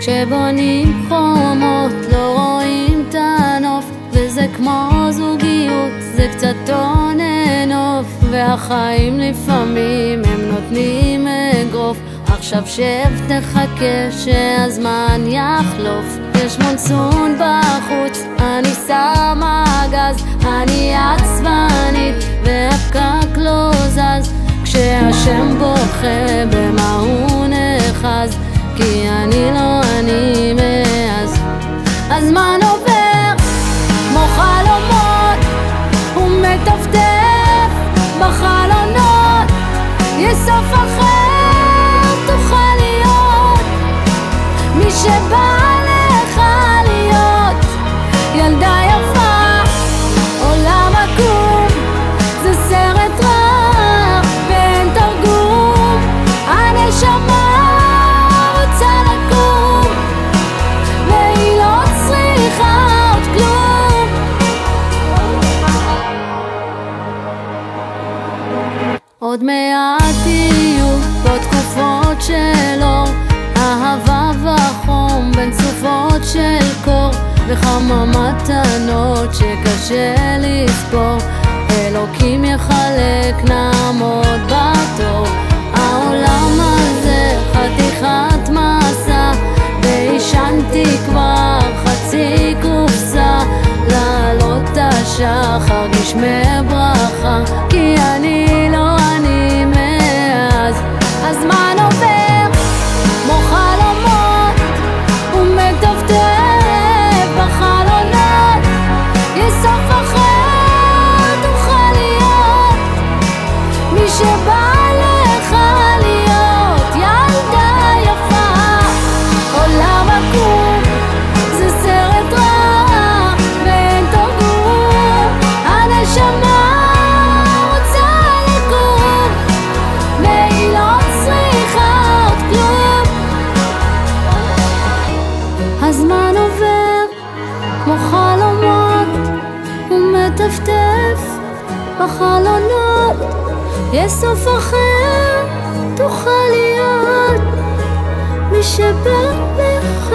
כשבונים חומות לא רואים את הנוף, וזה כמו זוגיות, זה קצת און אנוף, והחיים לפעמים הם נותנים אגרוף. עכשיו שב תחכה שהזמן יחלוף, יש מונסון בחוץ, אני שמה גז, אני עצבנית והפקק לא זז, כשהשם בוכה במה הוא נחז, כי אני לא אני מאז. הזמן עובר כמו חלומות, הוא מטפטף בחלונות, יש סוף אחר תוכל להיות מי שבא לך להיות. ילדה יפה עולם עקום, זה סרט רע ואין תרגום, הנשמה רוצה לקום והיא לא צריכה עוד כלום. עוד מעט תהיו בתקופות של אור, אהבה וחום בין סופות של קור, וכמה מתנות שקשה לספור, אלוקים יחלק נעמוד בתור. העולם הזה חתיכת מסע, והישנתי כבר חצי קופסה, לעלות השחר גשמי ברכה, כי אני לא אני מאז. הזמן עובר כמו חלומות, הוא מטפטף בחלונות, יש סוף אחר תוכל להיות מי שבא לך להיות. ילדה יפה עולם עקום, זה סרט רע ואין תרגום, הנשמה רוצה לקום והיא לא צריכה עוד כלום. הזמן עובר כמו חלומות, הוא מטפטף בחלונות, יש סוף אחר תוכל להיות מי שבא לך